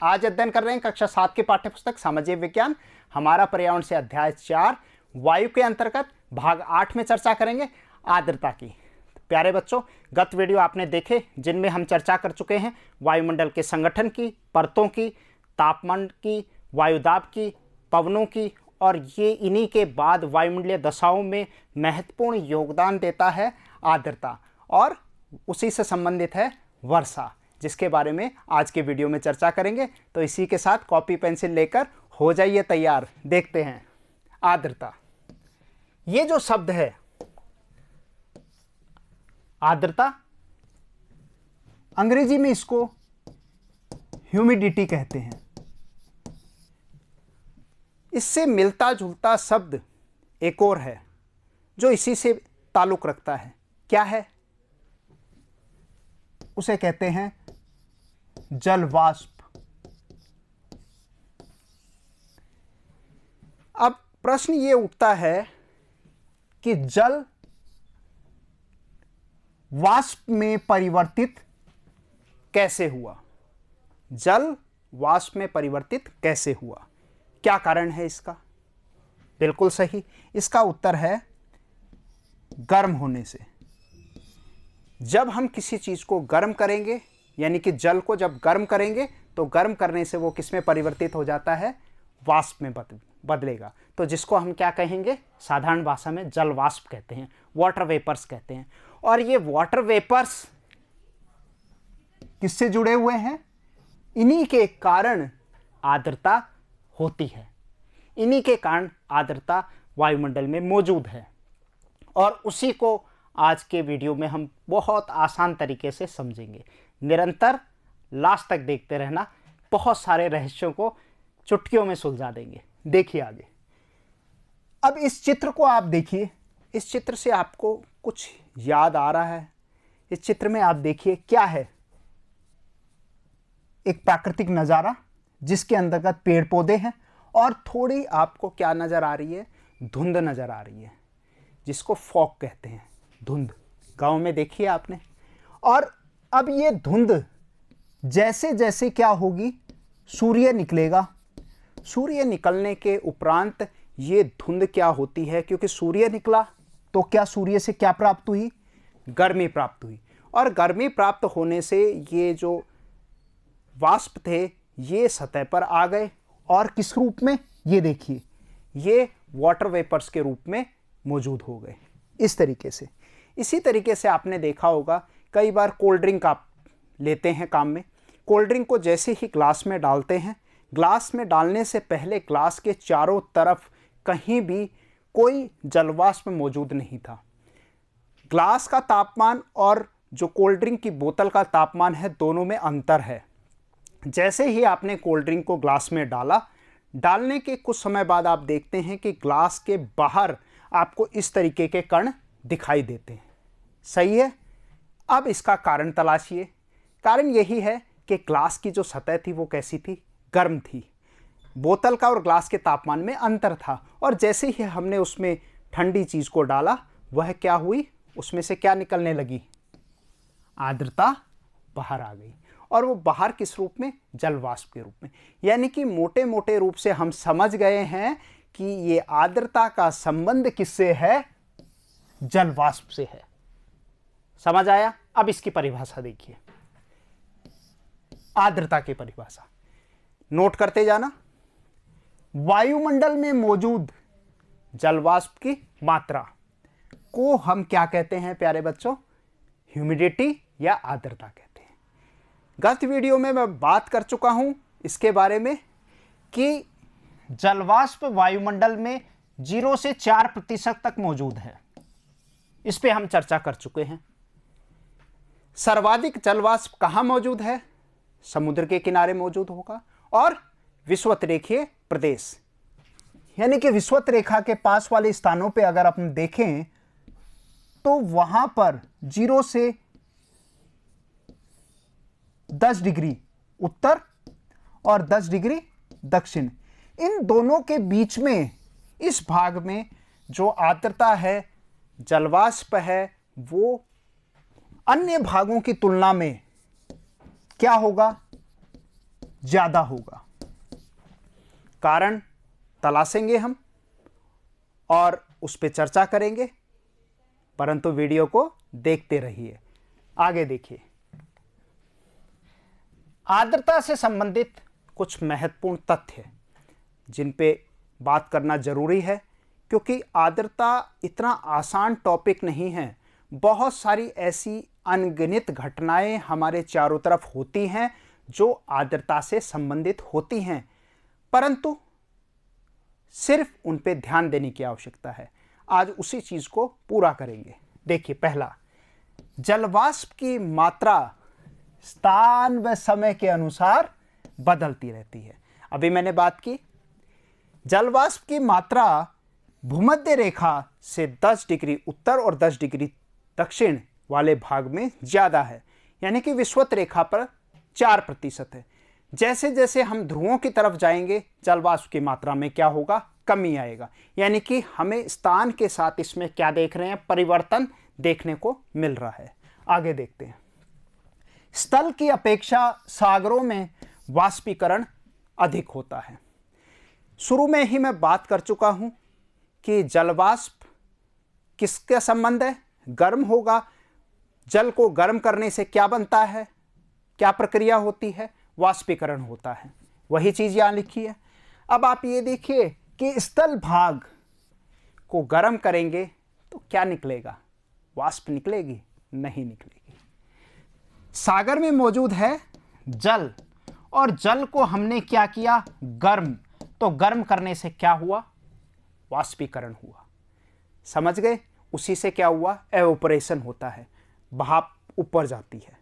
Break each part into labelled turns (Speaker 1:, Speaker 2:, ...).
Speaker 1: आज अध्ययन कर रहे हैं कक्षा 7 की पाठ्यपुस्तक सामाजिक विज्ञान। हमारा पर्यावरण से अध्याय 4 वायु के अंतर्गत भाग 8 में चर्चा करेंगे आर्द्रता की। प्यारे बच्चों, गत वीडियो आपने देखे जिनमें हम चर्चा कर चुके हैं वायुमंडल के संगठन की, परतों की, तापमान की, वायुदाब की, पवनों की, और ये इन्हीं के बाद वायुमंडलीय दशाओं में महत्वपूर्ण योगदान देता है आर्द्रता, और उसी से संबंधित है वर्षा, जिसके बारे में आज के वीडियो में चर्चा करेंगे। तो इसी के साथ कॉपी पेंसिल लेकर हो जाइए तैयार। देखते हैं आर्द्रता। ये जो शब्द है आर्द्रता, अंग्रेजी में इसको ह्यूमिडिटी कहते हैं। इससे मिलता जुलता शब्द एक और है जो इसी से ताल्लुक रखता है। क्या है? उसे कहते हैं जल वाष्प। अब प्रश्न ये उठता है कि जल वाष्प में परिवर्तित कैसे हुआ? जल वाष्प में परिवर्तित कैसे हुआ? क्या कारण है इसका? बिल्कुल सही, इसका उत्तर है गर्म होने से। जब हम किसी चीज को गर्म करेंगे, यानी कि जल को जब गर्म करेंगे, तो गर्म करने से वो किस में परिवर्तित हो जाता है? वाष्प में बदलेगा। तो जिसको हम क्या कहेंगे? साधारण भाषा में जल वाष्प कहते हैं, वाटर वेपर्स कहते हैं। और ये वाटर वेपर्स किससे जुड़े हुए हैं? इन्हीं के कारण आर्द्रता होती है। इन्हीं के कारण आर्द्रता वायुमंडल में मौजूद है, और उसी को आज के वीडियो में हम बहुत आसान तरीके से समझेंगे। निरंतर लास्ट तक देखते रहना, बहुत सारे रहस्यों को चुटकियों में सुलझा देंगे। देखिए आगे। अब इस चित्र को आप देखिए। इस चित्र से आपको कुछ याद आ रहा है? इस चित्र में आप देखिए क्या है? एक प्राकृतिक नज़ारा जिसके अंतर्गत पेड़ पौधे हैं, और थोड़ी आपको क्या नज़र आ रही है? धुंध नज़र आ रही है, जिसको फॉग कहते हैं। धुंध गांव में देखिए आपने। और अब ये धुंध जैसे जैसे क्या होगी? सूर्य निकलेगा। सूर्य निकलने के उपरांत ये धुंध क्या होती है? क्योंकि सूर्य निकला तो क्या सूर्य से क्या प्राप्त हुई? गर्मी प्राप्त हुई। और गर्मी प्राप्त होने से ये जो वाष्प थे ये सतह पर आ गए, और किस रूप में? ये देखिए, ये वाटर वेपर्स के रूप में मौजूद हो गए। इस तरीके से, इसी तरीके से आपने देखा होगा कई बार कोल्ड ड्रिंक आप लेते हैं काम में। कोल्ड ड्रिंक को जैसे ही ग्लास में डालते हैं, ग्लास में डालने से पहले ग्लास के चारों तरफ कहीं भी कोई जलवाष्प मौजूद नहीं था। ग्लास का तापमान और जो कोल्ड ड्रिंक की बोतल का तापमान है, दोनों में अंतर है। जैसे ही आपने कोल्ड ड्रिंक को ग्लास में डाला, डालने के कुछ समय बाद आप देखते हैं कि ग्लास के बाहर आपको इस तरीके के कण दिखाई देते हैं। सही है? अब इसका कारण तलाशिए। कारण यही है कि ग्लास की जो सतह थी वो कैसी थी? गर्म थी। बोतल का और ग्लास के तापमान में अंतर था, और जैसे ही हमने उसमें ठंडी चीज़ को डाला, वह क्या हुई? उसमें से क्या निकलने लगी? आर्द्रता बाहर आ गई। और वो बाहर किस रूप में? जल वाष्प के रूप में। यानी कि मोटे मोटे रूप से हम समझ गए हैं कि ये आर्द्रता का संबंध किससे है? जल वाष्प से है। समझ आया? अब इसकी परिभाषा देखिए। आर्द्रता की परिभाषा नोट करते जाना। वायुमंडल में मौजूद जल वाष्प की मात्रा को हम क्या कहते हैं प्यारे बच्चों? ह्यूमिडिटी या आर्द्रता कहते हैं। गत वीडियो में मैं बात कर चुका हूं इसके बारे में कि जलवाष्प वायुमंडल में 0 से 4% तक मौजूद है। इस पे हम चर्चा कर चुके हैं। सर्वाधिक जलवाष्प कहां मौजूद है? समुद्र के किनारे मौजूद होगा, और विषुवत रेखीय प्रदेश, यानी कि विषुवत रेखा के पास वाले स्थानों पे अगर अपन देखें तो वहां पर 0 से 10 डिग्री उत्तर और 10 डिग्री दक्षिण, इन दोनों के बीच में इस भाग में जो आर्द्रता है, जलवाष्प है, वो अन्य भागों की तुलना में क्या होगा? ज़्यादा होगा। कारण तलाशेंगे हम और उस पर चर्चा करेंगे, परंतु वीडियो को देखते रहिए। आगे देखिए, आर्द्रता से संबंधित कुछ महत्वपूर्ण तथ्य जिन पे बात करना जरूरी है, क्योंकि आर्द्रता इतना आसान टॉपिक नहीं है। बहुत सारी ऐसी अनगिनत घटनाएं हमारे चारों तरफ होती हैं जो आर्द्रता से संबंधित होती हैं, परंतु सिर्फ उन पे ध्यान देने की आवश्यकता है। आज उसी चीज को पूरा करेंगे। देखिए, पहला, जलवाष्प की मात्रा स्थान व समय के अनुसार बदलती रहती है। अभी मैंने बात की, जलवाष्प की मात्रा भूमध्य रेखा से 10 डिग्री उत्तर और 10 डिग्री दक्षिण वाले भाग में ज्यादा है, यानी कि विषुवत रेखा पर 4% है। जैसे जैसे हम ध्रुवों की तरफ जाएंगे, जलवाष्प की मात्रा में क्या होगा, कमी आएगा। यानी कि हमें स्थान के साथ इसमें क्या देख रहे हैं, परिवर्तन देखने को मिल रहा है। आगे देखते हैं, स्थल की अपेक्षा सागरों में वाष्पीकरण अधिक होता है। शुरू में ही मैं बात कर चुका हूं कि जलवाष्प किसका संबंध है, गर्म होगा। जल को गर्म करने से क्या बनता है, क्या प्रक्रिया होती है, वाष्पीकरण होता है। वही चीज यहां लिखी है। अब आप ये देखिए कि स्थल भाग को गर्म करेंगे तो क्या निकलेगा, वाष्प निकलेगी? नहीं निकलेगी। सागर में मौजूद है जल, और जल को हमने क्या किया, गर्म, तो गर्म करने से क्या हुआ, वाष्पीकरण हुआ। समझ गए? उसी से क्या हुआ, एवोपरेशन होता है, भाप ऊपर जाती है।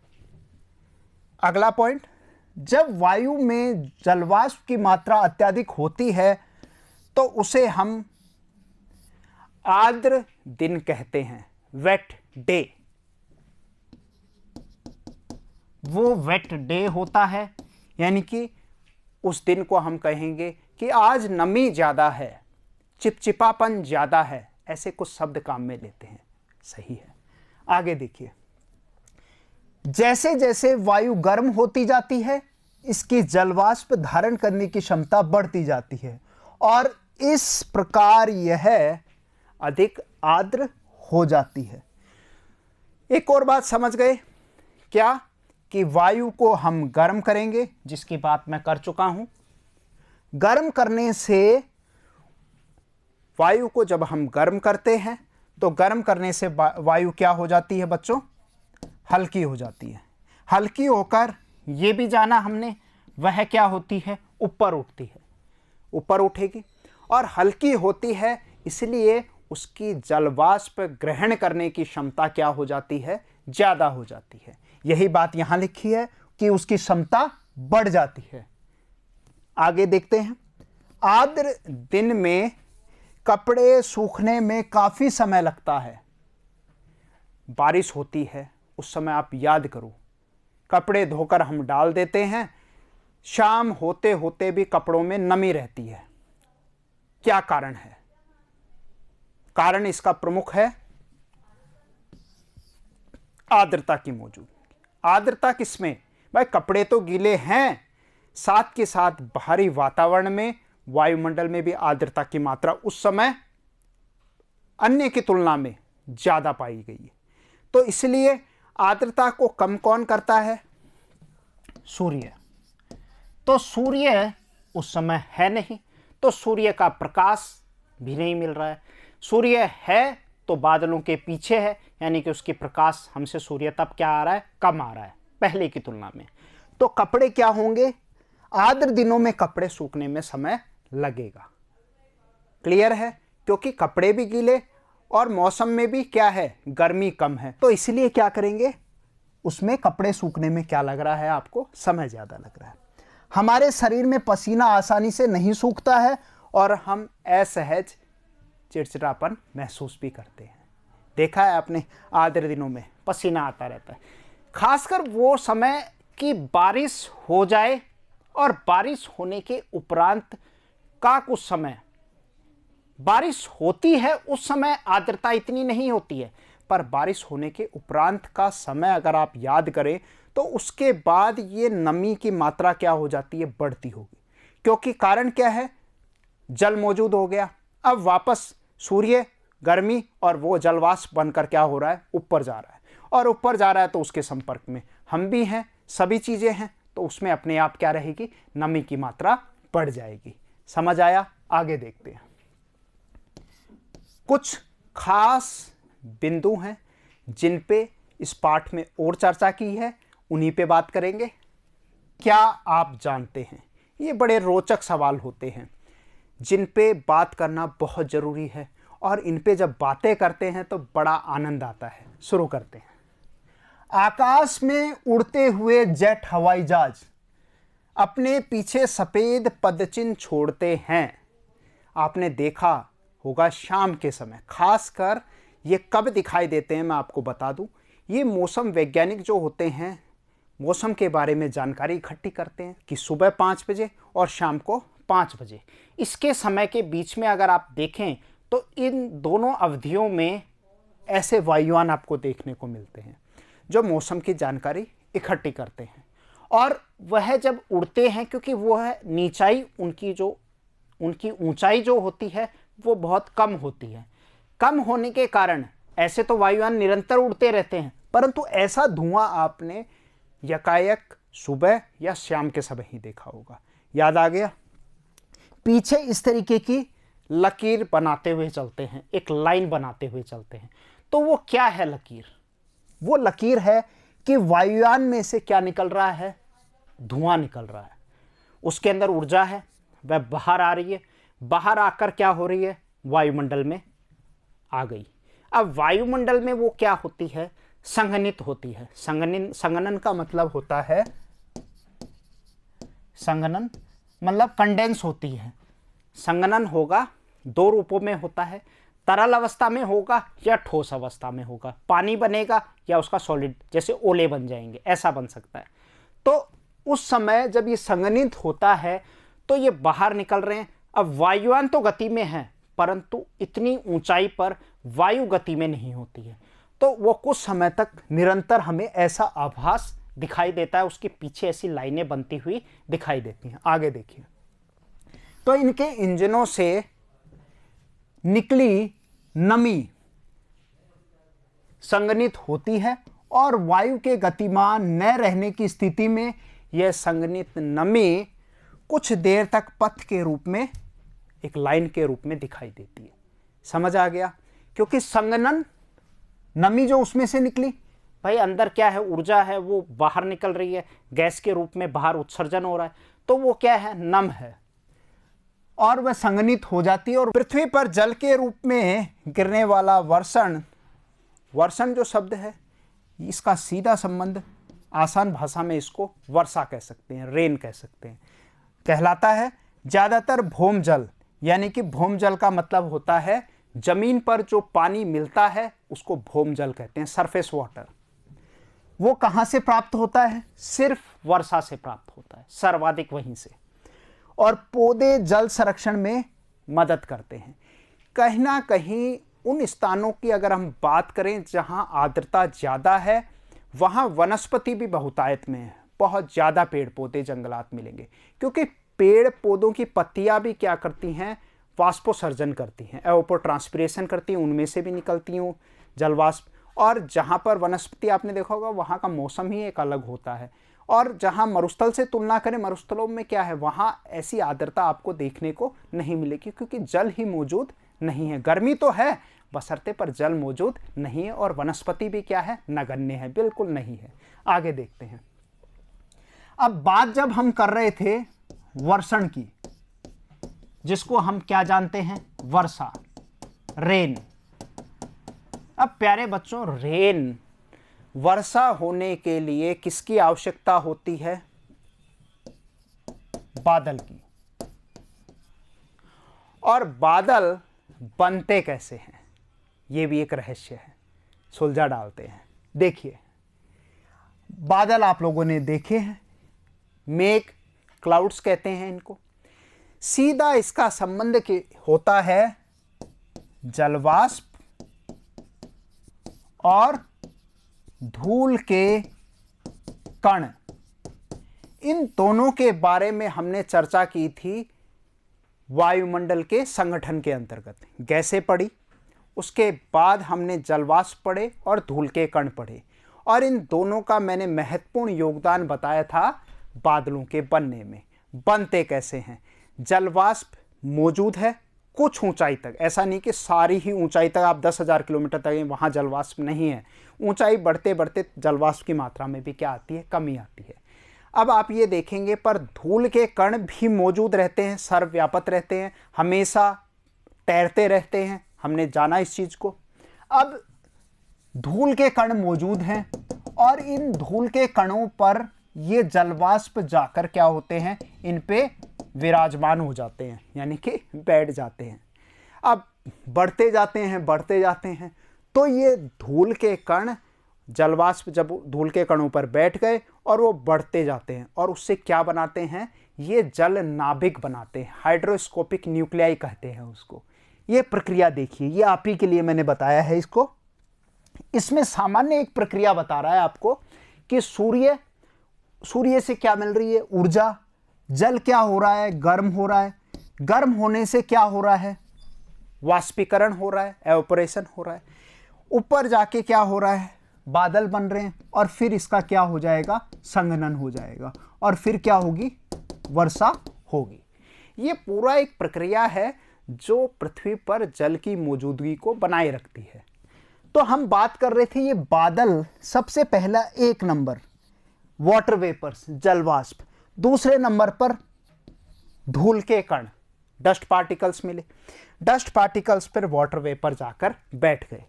Speaker 1: अगला पॉइंट, जब वायु में जलवाष्प की मात्रा अत्यधिक होती है तो उसे हम आर्द्र दिन कहते हैं, वेट डे। वो वेट डे होता है, यानी कि उस दिन को हम कहेंगे कि आज नमी ज्यादा है, चिपचिपापन ज्यादा है, ऐसे कुछ शब्द काम में लेते हैं। सही है। आगे देखिए, जैसे जैसे वायु गर्म होती जाती है, इसकी जलवाष्प धारण करने की क्षमता बढ़ती जाती है और इस प्रकार यह अधिक आर्द्र हो जाती है। एक और बात समझ गए क्या, कि वायु को हम गर्म करेंगे, जिसकी बात मैं कर चुका हूं। गर्म करने से, वायु को जब हम गर्म करते हैं तो गर्म करने से वायु क्या हो जाती है बच्चों, हल्की हो जाती है। हल्की होकर, ये भी जाना हमने, वह क्या होती है, ऊपर उठती है, ऊपर उठेगी। और हल्की होती है इसलिए उसकी जलवाष्प ग्रहण करने की क्षमता क्या हो जाती है, ज्यादा हो जाती है। यही बात यहां लिखी है कि उसकी क्षमता बढ़ जाती है। आगे देखते हैं, आर्द्र दिन में कपड़े सूखने में काफी समय लगता है। बारिश होती है उस समय आप याद करो, कपड़े धोकर हम डाल देते हैं, शाम होते होते भी कपड़ों में नमी रहती है। क्या कारण है? कारण इसका प्रमुख है आर्द्रता की मौजूदगी। आर्द्रता किसमें भाई, कपड़े तो गीले हैं, साथ के साथ बाहरी वातावरण में, वायुमंडल में भी आर्द्रता की मात्रा उस समय अन्य की तुलना में ज्यादा पाई गई है। तो इसलिए आर्द्रता को कम कौन करता है, सूर्य। तो सूर्य उस समय है नहीं, तो सूर्य का प्रकाश भी नहीं मिल रहा है। सूर्य है तो बादलों के पीछे है, यानी कि उसकी प्रकाश हमसे सूर्य तब क्या आ रहा है, कम आ रहा है पहले की तुलना में। तो कपड़े क्या होंगे, आर्द्र दिनों में कपड़े सूखने में समय लगेगा। क्लियर है? क्योंकि कपड़े भी गीले और मौसम में भी क्या है, गर्मी कम है, तो इसलिए क्या करेंगे, उसमें कपड़े सूखने में क्या लग रहा है आपको, समय ज्यादा लग रहा है। हमारे शरीर में पसीना आसानी से नहीं सूखता है और हम असहज चिड़चिड़ापन महसूस भी करते हैं। देखा है आपने, आर्द्र दिनों में पसीना आता रहता है, खासकर वो समय कि बारिश हो जाए और बारिश होने के उपरांत का कुछ समय बारिश होती है, उस समय आर्द्रता इतनी नहीं होती है, पर बारिश होने के उपरांत का समय अगर आप याद करें तो उसके बाद ये नमी की मात्रा क्या हो जाती है, बढ़ती होगी। क्योंकि कारण क्या है, जल मौजूद हो गया। अब वापस सूर्य गर्मी और वो जलवाष्प बनकर क्या हो रहा है, ऊपर जा रहा है, और ऊपर जा रहा है तो उसके संपर्क में हम भी हैं, सभी चीजें हैं, तो उसमें अपने आप क्या रहेगी, नमी की मात्रा बढ़ जाएगी। समझ आया? आगे देखते हैं। कुछ खास बिंदु हैं जिन पे इस पाठ में और चर्चा की है, उन्हीं पे बात करेंगे। क्या आप जानते हैं, ये बड़े रोचक सवाल होते हैं जिन पे बात करना बहुत जरूरी है, और इन पे जब बातें करते हैं तो बड़ा आनंद आता है। शुरू करते हैं। आकाश में उड़ते हुए जेट हवाई जहाज अपने पीछे सफेद पदचिन्ह छोड़ते हैं। आपने देखा होगा शाम के समय, खासकर ये कब दिखाई देते हैं मैं आपको बता दूं। ये मौसम वैज्ञानिक जो होते हैं, मौसम के बारे में जानकारी इकट्ठी करते हैं कि सुबह 5 बजे और शाम को 5 बजे, इसके समय के बीच में अगर आप देखें तो इन दोनों अवधियों में ऐसे वायुयान आपको देखने को मिलते हैं जो मौसम की जानकारी इकट्ठी करते हैं। और वह जब उड़ते हैं, क्योंकि वो है नीचाई, उनकी ऊंचाई जो होती है वो बहुत कम होती है। कम होने के कारण ऐसे तो वायुयान निरंतर उड़ते रहते हैं, परंतु ऐसा धुआं आपने यकायक सुबह या शाम के समय ही देखा होगा। याद आ गया? पीछे इस तरीके की लकीर बनाते हुए चलते हैं, एक लाइन बनाते हुए चलते हैं। तो वो क्या है लकीर? वो लकीर है कि वायुयान में से क्या निकल रहा है, धुआं निकल रहा है। उसके अंदर ऊर्जा है, वह बाहर आ रही है, बाहर आकर क्या हो रही है, वायुमंडल में आ गई। अब वायुमंडल में वो क्या होती है, संघनित होती है। संघनन का मतलब होता है, संघनन मतलब कंडेंस होती है। संघनन होगा, दो रूपों में होता है, तरल अवस्था में होगा या ठोस अवस्था में होगा। पानी बनेगा या उसका सॉलिड, जैसे ओले बन जाएंगे, ऐसा बन सकता है। तो उस समय जब ये संघनित होता है तो ये बाहर निकल रहे हैं। अब वायुयान तो गति में है, परंतु इतनी ऊंचाई पर वायु गति में नहीं होती है, तो वो कुछ समय तक निरंतर हमें ऐसा आभास दिखाई देता है, उसके पीछे ऐसी लाइनें बनती हुई दिखाई देती हैं। आगे देखिए। तो इनके इंजनों से निकली नमी संघनित होती है, और वायु के गतिमान न रहने की स्थिति में यह संघनित नमी कुछ देर तक पथ के रूप में, एक लाइन के रूप में दिखाई देती है। समझ आ गया? क्योंकि संघनन, नमी जो उसमें से निकली, भाई अंदर क्या है, ऊर्जा है, वो बाहर निकल रही है, गैस के रूप में बाहर उत्सर्जन हो रहा है, तो वो क्या है, नम है, और वह संघनित हो जाती है। और पृथ्वी पर जल के रूप में गिरने वाला वर्षण, वर्षण जो शब्द है इसका सीधा संबंध, आसान भाषा में इसको वर्षा कह सकते हैं, रेन कह सकते हैं, कहलाता है। ज्यादातर भौम जल, यानी कि भौम जल का मतलब होता है जमीन पर जो पानी मिलता है उसको भौम जल कहते हैं, सरफेस वाटर। वो कहां से प्राप्त होता है, सिर्फ वर्षा से प्राप्त होता है, सर्वाधिक वहीं से। और पौधे जल संरक्षण में मदद करते हैं। कहीं ना कहीं उन स्थानों की अगर हम बात करें जहां आर्द्रता ज़्यादा है, वहां वनस्पति भी बहुतायत में है, बहुत ज़्यादा पेड़ पौधे जंगलात मिलेंगे, क्योंकि पेड़ पौधों की पत्तियां भी क्या करती हैं, वाष्पोसर्जन करती हैं, एवापोट्रांसपिरेशन करती हैं, उनमें से भी निकलती हूँ जलवाष्प। और जहाँ पर वनस्पति आपने देखा होगा वहाँ का मौसम ही एक अलग होता है। और जहाँ मरुस्थल से तुलना करें, मरुस्थलों में क्या है, वहाँ ऐसी आर्द्रता आपको देखने को नहीं मिलेगी, क्योंकि जल ही मौजूद नहीं है। गर्मी तो है, बशर्ते पर जल मौजूद नहीं है, और वनस्पति भी क्या है, नगण्य है, बिल्कुल नहीं है। आगे देखते हैं। अब बात जब हम कर रहे थे वर्षण की, जिसको हम क्या जानते हैं, वर्षा, रेन। अब प्यारे बच्चों, रेन, वर्षा होने के लिए किसकी आवश्यकता होती है, बादल की। और बादल बनते कैसे हैं, यह भी एक रहस्य है, सुलझा डालते हैं। देखिए, बादल आप लोगों ने देखे हैं, मेघ, क्लाउड्स कहते हैं इनको। सीधा इसका संबंध होता है जलवाष्प और धूल के कण, इन दोनों के बारे में हमने चर्चा की थी वायुमंडल के संगठन के अंतर्गत। गैसें पढ़ी, उसके बाद हमने जलवाष्प पढ़े और धूल के कण पढ़े, और इन दोनों का मैंने महत्वपूर्ण योगदान बताया था बादलों के बनने में। बनते कैसे हैं? जलवाष्प मौजूद है कुछ ऊंचाई तक, ऐसा नहीं कि सारी ही ऊंचाई तक आप 10,000 किलोमीटर तक वहाँ जलवाष्प नहीं है। ऊंचाई बढ़ते बढ़ते जलवाष्प की मात्रा में भी क्या आती है? कमी आती है। अब आप ये देखेंगे पर धूल के कण भी मौजूद रहते हैं, सर्वव्यापक रहते हैं, हमेशा तैरते रहते हैं, हमने जाना इस चीज़ को। अब धूल के कण मौजूद हैं और इन धूल के कणों पर ये जलवाष्प जाकर क्या होते हैं? इन पे विराजमान हो जाते हैं, यानी कि बैठ जाते हैं। अब बढ़ते जाते हैं बढ़ते जाते हैं, तो ये धूल के कण, जलवाष्प जब धूल के कणों पर बैठ गए और वो बढ़ते जाते हैं और उससे क्या बनाते हैं? ये जल नाभिक बनाते हैं, हाइड्रोस्कोपिक न्यूक्लियाई कहते हैं उसको। ये प्रक्रिया देखिए, ये आप ही के लिए मैंने बताया है इसको। इसमें सामान्य एक प्रक्रिया बता रहा है आपको कि सूर्य से क्या मिल रही है? ऊर्जा। जल क्या हो रहा है? गर्म हो रहा है। गर्म होने से क्या हो रहा है? वाष्पीकरण हो रहा है, एवापोरेशन हो रहा है। ऊपर जाके क्या हो रहा है? बादल बन रहे हैं, और फिर इसका क्या हो जाएगा? संघनन हो जाएगा, और फिर क्या होगी? वर्षा होगी। ये पूरा एक प्रक्रिया है जो पृथ्वी पर जल की मौजूदगी को बनाए रखती है। तो हम बात कर रहे थे ये बादल, सबसे पहला 1 नंबर वाटर वेपर्स, जलवाष्प। दूसरे नंबर पर धूल के कण, डस्ट पार्टिकल्स मिले। डस्ट पार्टिकल्स पर वाटर वेपर जाकर बैठ गए।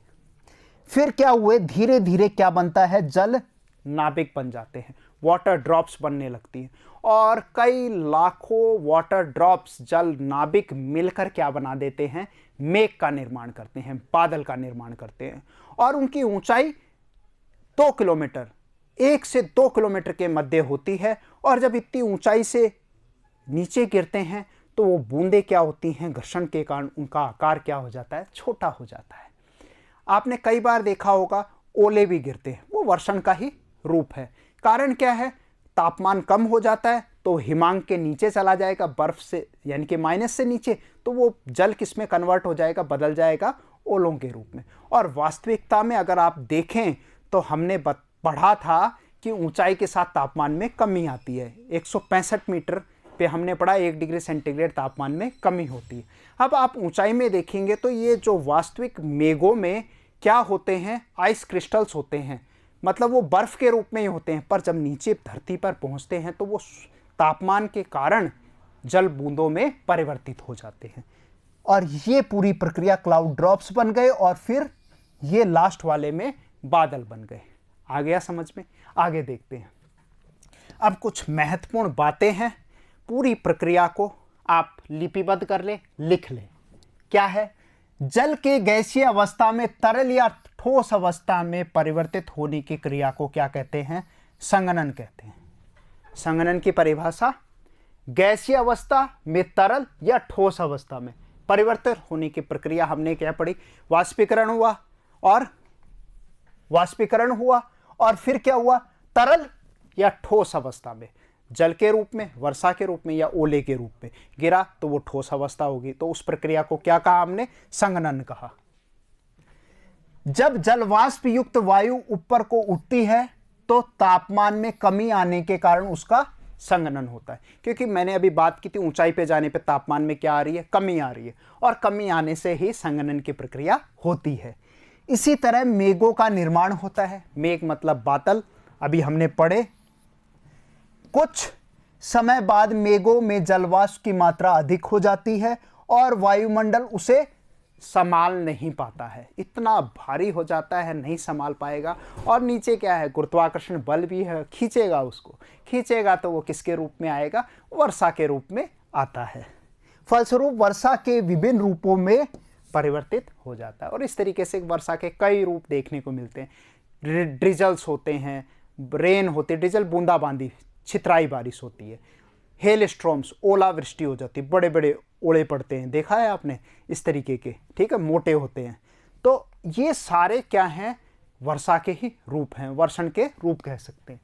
Speaker 1: फिर क्या हुए? धीरे धीरे क्या बनता है? जल नाभिक बन जाते हैं, वाटर ड्रॉप्स बनने लगती हैं, और कई लाखों वाटर ड्रॉप्स, जल नाभिक मिलकर क्या बना देते हैं? मेघ का निर्माण करते हैं, बादल का निर्माण करते हैं। और उनकी ऊंचाई 2 किलोमीटर, 1 से 2 किलोमीटर के मध्य होती है। और जब इतनी ऊंचाई से नीचे गिरते हैं तो वो बूंदें क्या होती हैं? घर्षण के कारण उनका आकार क्या हो जाता है? छोटा हो जाता है। आपने कई बार देखा होगा ओले भी गिरते हैं, वो वर्षण का ही रूप है। कारण क्या है? तापमान कम हो जाता है तो हिमांक के नीचे चला जाएगा, बर्फ से, यानी कि माइनस से नीचे, तो वो जल किस में कन्वर्ट हो जाएगा? बदल जाएगा ओलों के रूप में। और वास्तविकता में अगर आप देखें तो हमने पढ़ा था कि ऊंचाई के साथ तापमान में कमी आती है। 165 मीटर पे हमने पढ़ा 1 डिग्री सेंटीग्रेड तापमान में कमी होती है। अब आप ऊंचाई में देखेंगे तो ये जो वास्तविक मेघों में क्या होते हैं? आइस क्रिस्टल्स होते हैं, मतलब वो बर्फ के रूप में ही होते हैं, पर जब नीचे धरती पर पहुंचते हैं तो वो तापमान के कारण जल बूंदों में परिवर्तित हो जाते हैं। और ये पूरी प्रक्रिया क्लाउड ड्रॉप्स बन गए, और फिर ये लास्ट वाले में बादल बन गए। आ गया समझ में? आगे देखते हैं। अब कुछ महत्वपूर्ण बातें हैं, पूरी प्रक्रिया को आप लिपिबद्ध कर लें, लिख लें। क्या है? जल के गैसीय अवस्था में तरल या ठोस अवस्था में परिवर्तित होने की क्रिया को क्या कहते हैं? संघनन कहते हैं। संघनन की परिभाषा, गैसीय अवस्था में तरल या ठोस अवस्था में परिवर्तित होने की प्रक्रिया हमने क्या पढ़ी? वाष्पीकरण हुआ और फिर क्या हुआ? तरल या ठोस अवस्था में, जल के रूप में, वर्षा के रूप में या ओले के रूप में गिरा तो वो ठोस अवस्था होगी। तो उस प्रक्रिया को क्या कहा हमने? संघनन कहा। जब जलवाष्प युक्त वायु ऊपर को उठती है तो तापमान में कमी आने के कारण उसका संघनन होता है। क्योंकि मैंने अभी बात की थी ऊंचाई पे जाने पे तापमान में क्या आ रही है? कमी आ रही है, और कमी आने से ही संघनन की प्रक्रिया होती है। इसी तरह मेघों का निर्माण होता है। मेघ मतलब बादल, अभी हमने पढ़े। कुछ समय बाद मेघों में जलवाष्प की मात्रा अधिक हो जाती है और वायुमंडल उसे संभाल नहीं पाता है, इतना भारी हो जाता है, नहीं संभाल पाएगा। और नीचे क्या है? गुरुत्वाकर्षण बल भी है, खींचेगा उसको, खींचेगा तो वो किसके रूप में आएगा? वर्षा के रूप में आता है। फलस्वरूप वर्षा के विभिन्न रूपों में परिवर्तित हो जाता है। और इस तरीके से वर्षा के कई रूप देखने को मिलते हैं। ड्रिजल्स होते हैं, रेन होते, ड्रिजल बूंदाबांदी, छितराई बारिश होती है। हेल स्ट्रॉम्स, ओलावृष्टि हो जाती है, बड़े बड़े ओले पड़ते हैं, देखा है आपने इस तरीके के, ठीक है, मोटे होते हैं। तो ये सारे क्या हैं? वर्षा के ही रूप हैं, वर्षण के रूप कह सकते हैं।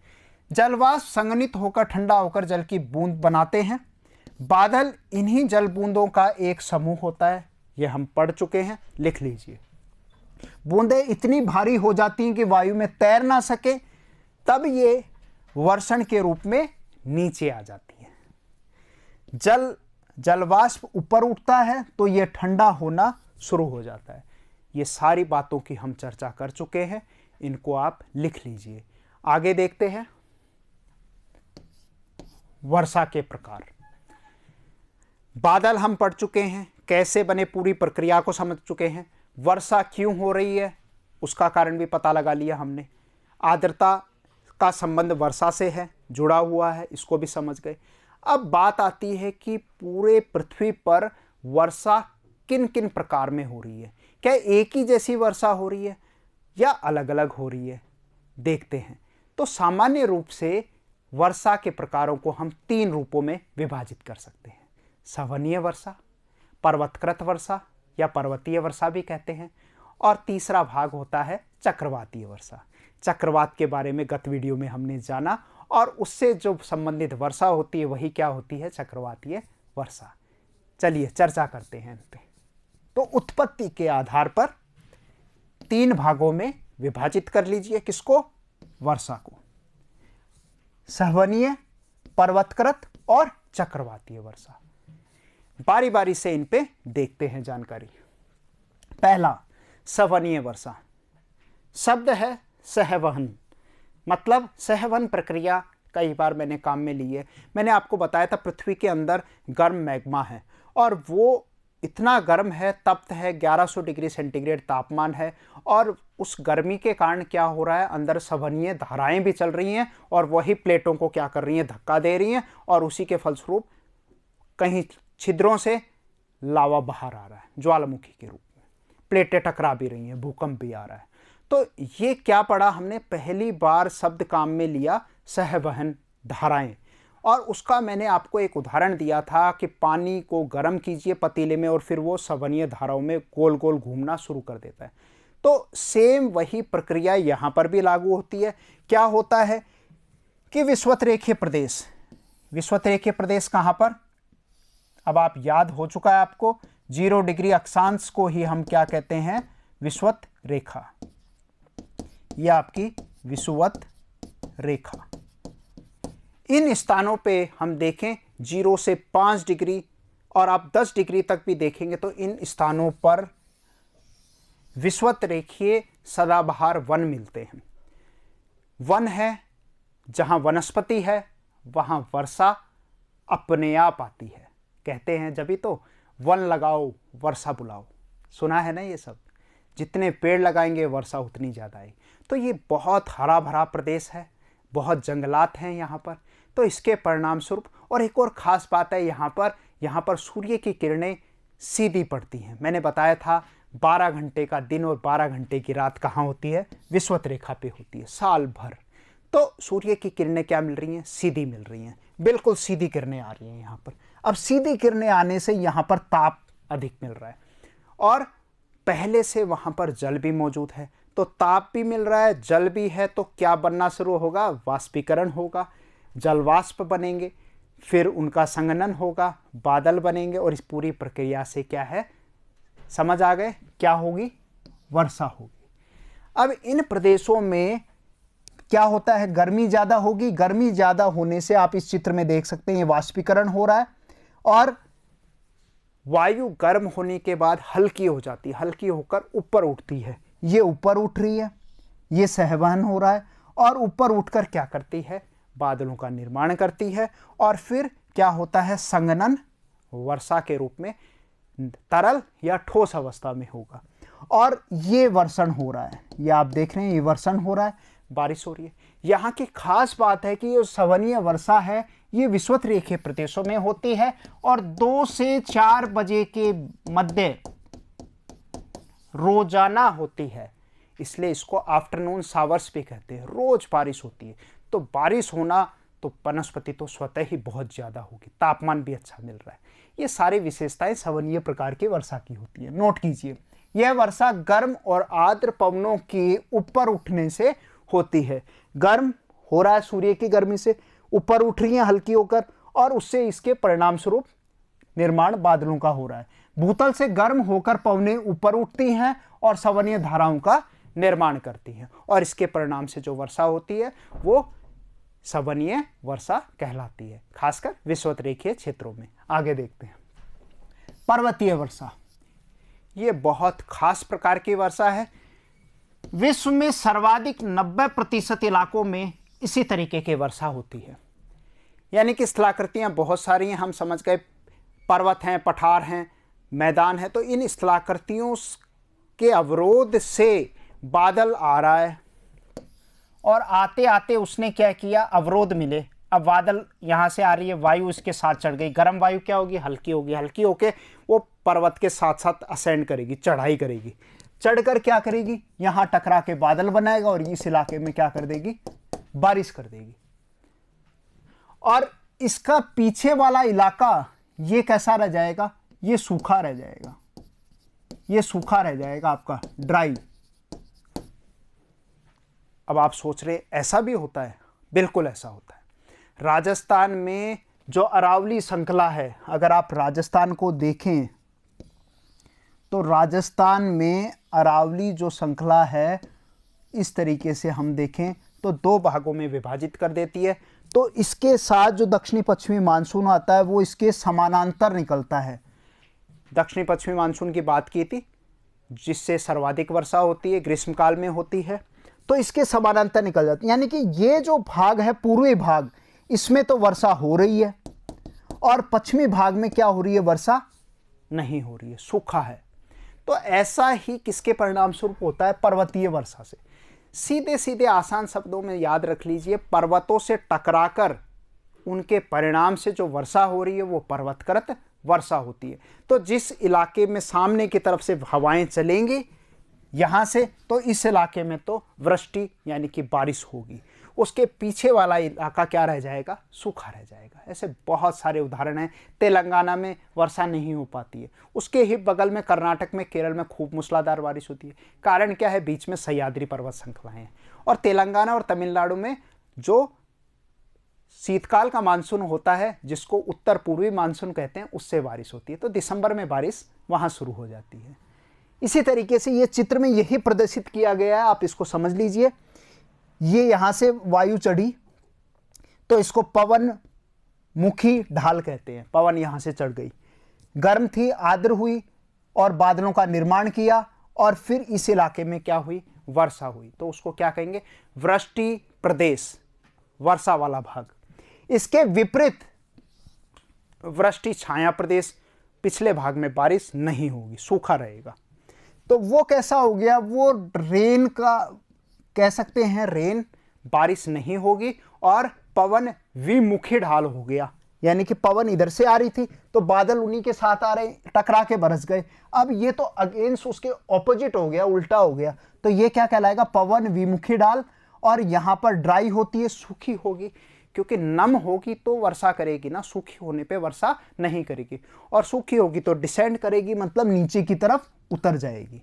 Speaker 1: जलवाष्प संघनित होकर ठंडा होकर जल की बूंद बनाते हैं। बादल इन्हीं जल बूंदों का एक समूह होता है, यह हम पढ़ चुके हैं, लिख लीजिए। बूंदें इतनी भारी हो जाती हैं कि वायु में तैर ना सके, तब ये वर्षण के रूप में नीचे आ जाती हैं। जलवाष्प ऊपर उठता है तो यह ठंडा होना शुरू हो जाता है। ये सारी बातों की हम चर्चा कर चुके हैं, इनको आप लिख लीजिए। आगे देखते हैं वर्षा के प्रकार। बादल हम पढ़ चुके हैं, कैसे बने पूरी प्रक्रिया को समझ चुके हैं। वर्षा क्यों हो रही है उसका कारण भी पता लगा लिया हमने। आर्द्रता का संबंध वर्षा से है, जुड़ा हुआ है, इसको भी समझ गए। अब बात आती है कि पूरे पृथ्वी पर वर्षा किन किन प्रकार में हो रही है। क्या एक ही जैसी वर्षा हो रही है या अलग अलग हो रही है, देखते हैं। तो सामान्य रूप से वर्षा के प्रकारों को हम 3 रूपों में विभाजित कर सकते हैं। संवहनीय वर्षा, पर्वतकृत वर्षा या पर्वतीय वर्षा भी कहते हैं, और तीसरा भाग होता है चक्रवातीय वर्षा। चक्रवात के बारे में गत वीडियो में हमने जाना, और उससे जो संबंधित वर्षा होती है वही क्या होती है, चक्रवातीय वर्षा। चलिए चर्चा करते हैं इन पे। तो उत्पत्ति के आधार पर 3 भागों में विभाजित कर लीजिए, किसको, वर्षा को। संवहनीय, पर्वतकृत और चक्रवातीय वर्षा। बारी बारी से इन पे देखते हैं जानकारी। पहला, संवहनीय वर्षा। शब्द है सहवहन, मतलब सहवन प्रक्रिया कई बार मैंने काम में ली है। मैंने आपको बताया था पृथ्वी के अंदर गर्म मैग्मा है, और वो इतना गर्म है, तप्त है, 1100 डिग्री सेंटीग्रेड तापमान है, और उस गर्मी के कारण क्या हो रहा है, अंदर संवहनीय धाराएं भी चल रही हैं, और वही प्लेटों को क्या कर रही हैं, धक्का दे रही हैं, और उसी के फलस्वरूप कहीं छिद्रों से लावा बाहर आ रहा है, ज्वालामुखी के रूप में प्लेटें टकरा भी रही हैं, भूकंप भी आ रहा है। तो ये क्या पढ़ा हमने, पहली बार शब्द काम में लिया, सहवहन धाराएं। और उसका मैंने आपको एक उदाहरण दिया था कि पानी को गर्म कीजिए पतीले में और फिर वो संवहनीय धाराओं में गोल गोल घूमना शुरू कर देता है। तो सेम वही प्रक्रिया यहाँ पर भी लागू होती है। क्या होता है कि विषुवतरेखीय प्रदेश, विषुवतरेखीय प्रदेश कहाँ पर, अब आप याद हो चुका है आपको, 0 डिग्री अक्षांश को ही हम क्या कहते हैं, विषुवत रेखा। यह आपकी विषुवत रेखा। इन स्थानों पे हम देखें 0 से 5 डिग्री और आप 10 डिग्री तक भी देखेंगे तो इन स्थानों पर विषुवत रेखीय सदाबहार वन मिलते हैं। वन है, जहां वनस्पति है वहां वर्षा अपने आप आती है। कहते हैं जब भी तो वन लगाओ वर्षा बुलाओ, सुना है ना ये सब। जितने पेड़ लगाएंगे वर्षा उतनी ज़्यादा आएगी। तो ये बहुत हरा भरा प्रदेश है, बहुत जंगलात हैं यहाँ पर। तो इसके परिणाम स्वरूप, और एक और ख़ास बात है यहाँ पर सूर्य की किरणें सीधी पड़ती हैं। मैंने बताया था 12 घंटे का दिन और 12 घंटे की रात कहाँ होती है, विषुवत रेखा पे होती है साल भर। तो सूर्य की किरणें क्या मिल रही हैं, सीधी मिल रही हैं, बिल्कुल सीधी किरणें आ रही हैं यहाँ पर। अब सीधी किरणें आने से यहाँ पर ताप अधिक मिल रहा है, और पहले से वहाँ पर जल भी मौजूद है, तो ताप भी मिल रहा है, जल भी है, तो क्या बनना शुरू होगा, वाष्पीकरण होगा, जलवाष्प बनेंगे, फिर उनका संघनन होगा, बादल बनेंगे, और इस पूरी प्रक्रिया से क्या है, समझ आ गए, क्या होगी, वर्षा होगी। अब इन प्रदेशों में क्या होता है, गर्मी ज़्यादा होगी। गर्मी ज़्यादा होने से आप इस चित्र में देख सकते हैं ये वाष्पीकरण हो रहा है, और वायु गर्म होने के बाद हल्की हो जाती है, हल्की होकर ऊपर उठती है। ये ऊपर उठ रही है, ये सहवहन हो रहा है, और ऊपर उठकर क्या करती है, बादलों का निर्माण करती है, और फिर क्या होता है, संघनन वर्षा के रूप में तरल या ठोस अवस्था में होगा, और ये वर्षण हो रहा है। ये आप देख रहे हैं, ये वर्षण हो रहा है, बारिश हो रही है। यहाँ की खास बात है कि ये संवहनीय वर्षा है, ये विषुवत रेखीय प्रदेशों में होती है, और 2 से 4 बजे के मध्य रोजाना होती है, इसलिए इसको आफ्टरनून शावर्स भी कहते हैं। रोज बारिश होती है, तो बारिश होना तो वनस्पति तो स्वतः ही बहुत ज़्यादा होगी, तापमान भी अच्छा मिल रहा है। ये सारी विशेषताएं संवहनीय प्रकार की वर्षा की होती है। नोट कीजिए, यह वर्षा गर्म और आर्द्र पवनों के ऊपर उठने से होती है। गर्म हो रहा है सूर्य की गर्मी से, ऊपर उठ रही हैं हल्की होकर, और उससे इसके परिणाम स्वरूप निर्माण बादलों का हो रहा है। भूतल से गर्म होकर पवनें ऊपर उठती हैं और संवहनीय धाराओं का निर्माण करती हैं, और इसके परिणाम से जो वर्षा होती है वो संवहनीय वर्षा कहलाती है, खासकर विषुवतरेखीय क्षेत्रों में। आगे देखते हैं पर्वतीय वर्षा। ये बहुत खास प्रकार की वर्षा है। विश्व में सर्वाधिक 90% इलाकों में इसी तरीके की वर्षा होती है, यानी कि स्थलाकृतियाँ बहुत सारी हैं। हम समझ गए पर्वत हैं, पठार हैं, मैदान है, तो इन स्थलाकृतियों के अवरोध से बादल आ रहा है, और आते आते उसने क्या किया, अवरोध मिले, अब बादल यहाँ से आ रही है, वायु इसके साथ चढ़ गई, गर्म वायु क्या होगी, हल्की होगी, हल्की होके वो पर्वत के साथ साथ असेंड करेगी, चढ़ाई करेगी, चढ़कर क्या करेगी, यहाँ टकरा के बादल बनाएगा और इस इलाके में क्या कर देगी, बारिश कर देगी। और इसका पीछे वाला इलाका ये कैसा रह जाएगा, ये सूखा रह जाएगा, ये सूखा रह जाएगा आपका, ड्राई। अब आप सोच रहे ऐसा भी होता है? बिल्कुल ऐसा होता है। राजस्थान में जो अरावली श्रृंखला है, अगर आप राजस्थान को देखें तो राजस्थान में अरावली जो श्रृंखला है इस तरीके से हम देखें तो 2 भागों में विभाजित कर देती है। तो इसके साथ जो दक्षिणी पश्चिमी मानसून आता है वो इसके समानांतर निकलता है। दक्षिणी पश्चिमी मानसून की बात की थी, जिससे सर्वाधिक वर्षा होती है, ग्रीष्मकाल में होती है, तो इसके समानांतर निकल जाती है। यानी कि ये जो भाग है पूर्वी भाग, इसमें तो वर्षा हो रही है, और पश्चिमी भाग में क्या हो रही है, वर्षा नहीं हो रही है, सूखा है। तो ऐसा ही किसके परिणाम स्वरूप होता है, पर्वतीय वर्षा से। सीधे सीधे आसान शब्दों में याद रख लीजिए, पर्वतों से टकराकर उनके परिणाम से जो वर्षा हो रही है वो पर्वतकृत वर्षा होती है। तो जिस इलाके में सामने की तरफ से हवाएं चलेंगी यहाँ से, तो इस इलाके में तो वृष्टि यानी कि बारिश होगी, उसके पीछे वाला इलाका क्या रह जाएगा, सूखा रह जाएगा। ऐसे बहुत सारे उदाहरण हैं। तेलंगाना में वर्षा नहीं हो पाती है, उसके ही बगल में कर्नाटक में, केरल में खूब मूसलाधार बारिश होती है। कारण क्या है, बीच में सह्याद्री पर्वत श्रृंखलाएं हैं, और तेलंगाना और तमिलनाडु में जो शीतकाल का मानसून होता है, जिसको उत्तर पूर्वी मानसून कहते हैं, उससे बारिश होती है। तो दिसंबर में बारिश वहाँ शुरू हो जाती है। इसी तरीके से ये चित्र में यही प्रदर्शित किया गया है, आप इसको समझ लीजिए। ये यहाँ से वायु चढ़ी तो इसको पवन मुखी ढाल कहते हैं, पवन यहाँ से चढ़ गई, गर्म थी, आर्द्र हुई और बादलों का निर्माण किया, और फिर इस इलाके में क्या हुई, वर्षा हुई। तो उसको क्या कहेंगे, वृष्टि प्रदेश, वर्षा वाला भाग। इसके विपरीत वृष्टि छाया प्रदेश, पिछले भाग में बारिश नहीं होगी, सूखा रहेगा। तो वो कैसा हो गया, वो रेन का कह सकते हैं, रेन, बारिश नहीं होगी, और पवन विमुखी ढाल हो गया, यानी कि पवन इधर से आ रही थी तो बादल उन्हीं के साथ आ रहे, टकरा के बरस गए। अब ये तो अगेंस्ट उसके ऑपोजिट हो गया, उल्टा हो गया। तो ये क्या कहलाएगा, पवन विमुखी ढाल। और यहाँ पर ड्राई होती है, सूखी होगी, क्योंकि नम होगी तो वर्षा करेगी ना, सूखी होने पे वर्षा नहीं करेगी, और सूखी होगी तो डिसेंड करेगी, मतलब नीचे की तरफ उतर जाएगी।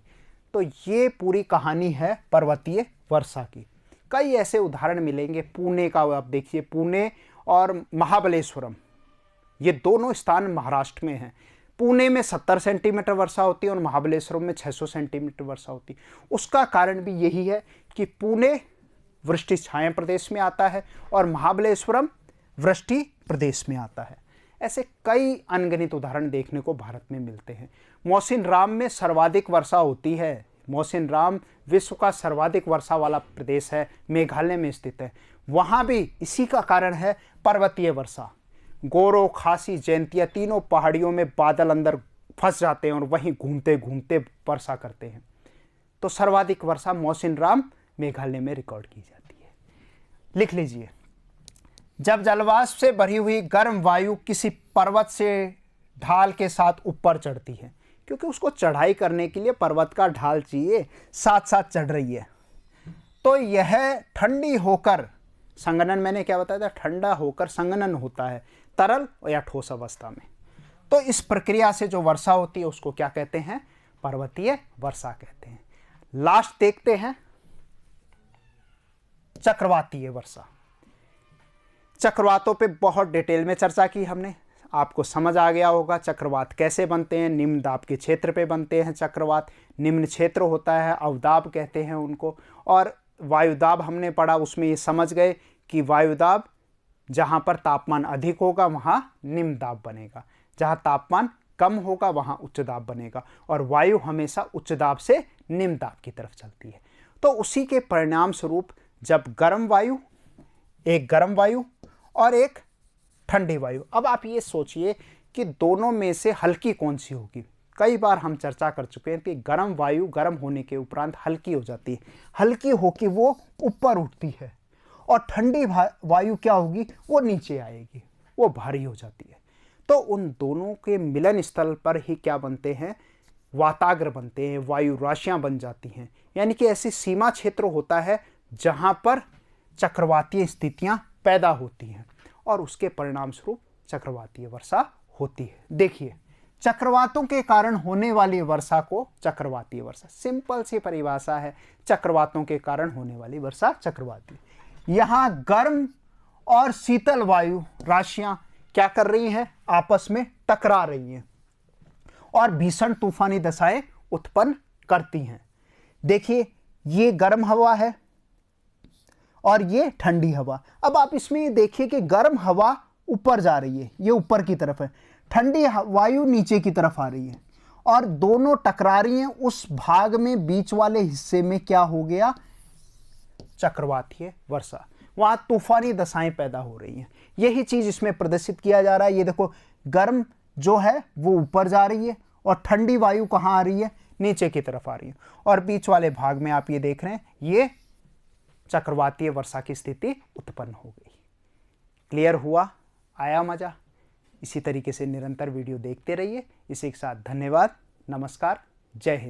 Speaker 1: तो ये पूरी कहानी है पर्वतीय वर्षा की। कई ऐसे उदाहरण मिलेंगे, पुणे का आप देखिए, पुणे और महाबलेश्वरम, ये दोनों स्थान महाराष्ट्र में हैं। पुणे में 70 सेंटीमीटर वर्षा होती है और महाबलेश्वरम में 600 सेंटीमीटर वर्षा होती है। उसका कारण भी यही है कि पुणे वृष्टि छाया प्रदेश में आता है और महाबलेश्वरम वृष्टि प्रदेश में आता है। ऐसे कई अनगिनत उदाहरण देखने को भारत में मिलते हैं। मौसिनराम में सर्वाधिक वर्षा होती है। मौसिनराम विश्व का सर्वाधिक वर्षा वाला प्रदेश है, मेघालय में स्थित है। वहाँ भी इसी का कारण है पर्वतीय वर्षा। गोरो, खासी, जयंतिया तीनों पहाड़ियों में बादल अंदर फंस जाते हैं और वहीं घूमते घूमते वर्षा करते हैं। तो सर्वाधिक वर्षा मौसिनराम मेघालय में रिकॉर्ड की जाती है। लिख लीजिए, जब जलवाष्प से भरी हुई गर्म वायु किसी पर्वत से ढाल के साथ ऊपर चढ़ती है, क्योंकि उसको चढ़ाई करने के लिए पर्वत का ढाल चाहिए, साथ साथ चढ़ रही है, तो यह ठंडी होकर, संघनन मैंने क्या बताया था, ठंडा होकर संघनन होता है तरल या ठोस अवस्था में। तो इस प्रक्रिया से जो वर्षा होती है उसको क्या कहते हैं, पर्वतीय वर्षा कहते हैं। लास्ट देखते हैं चक्रवातीय वर्षा। चक्रवातों पे बहुत डिटेल में चर्चा की हमने, आपको समझ आ गया होगा चक्रवात कैसे बनते हैं। निम्न दाब के क्षेत्र पे बनते हैं चक्रवात, निम्न क्षेत्र होता है, अवदाब कहते हैं उनको। और वायुदाब हमने पढ़ा, उसमें ये समझ गए कि वायुदाब जहाँ पर तापमान अधिक होगा वहाँ निम्न दाब बनेगा, जहाँ तापमान कम होगा वहाँ उच्च दाब बनेगा, और वायु हमेशा उच्च दाब से निम्न दाब की तरफ चलती है। तो उसी के परिणाम स्वरूप जब गर्म वायु, एक गर्म वायु और एक ठंडी वायु, अब आप ये सोचिए कि दोनों में से हल्की कौन सी होगी। कई बार हम चर्चा कर चुके हैं कि गर्म वायु गर्म होने के उपरांत हल्की हो जाती है, हल्की होकर वो ऊपर उठती है, और ठंडी वायु क्या होगी, वो नीचे आएगी, वो भारी हो जाती है। तो उन दोनों के मिलन स्थल पर ही क्या बनते हैं, वाताग्र बनते हैं, वायु राशियां बन जाती हैं। यानी कि ऐसी सीमा क्षेत्र होता है जहां पर चक्रवातीय स्थितियां पैदा होती हैं, और उसके परिणाम स्वरूप चक्रवातीय वर्षा होती है। देखिए, चक्रवातों के कारण होने वाली वर्षा को चक्रवातीय वर्षा, सिंपल सी परिभाषा है, चक्रवातों के कारण होने वाली वर्षा चक्रवाती। यहां गर्म और शीतल वायु राशियां क्या कर रही हैं, आपस में टकरा रही हैं और भीषण तूफानी दशाएं उत्पन्न करती हैं। देखिए, ये गर्म हवा है और ये ठंडी हवा। अब आप इसमें देखिए कि गर्म हवा ऊपर जा रही है, ये ऊपर की तरफ है, ठंडी वायु नीचे की तरफ आ रही है, और दोनों टकरा रही हैं। उस भाग में बीच वाले हिस्से में क्या हो गया, चक्रवातीय वर्षा, वहां तूफानी दशाएं पैदा हो रही हैं। यही चीज इसमें प्रदर्शित किया जा रहा है। ये देखो, गर्म जो है वो ऊपर जा रही है और ठंडी वायु कहां आ रही है, नीचे की तरफ आ रही है, और बीच वाले भाग में आप ये देख रहे हैं, ये चक्रवातीय वर्षा की स्थिति उत्पन्न हो गई। क्लियर हुआ, आया मजा? इसी तरीके से निरंतर वीडियो देखते रहिए। इसी के साथ धन्यवाद, नमस्कार, जय हिंद।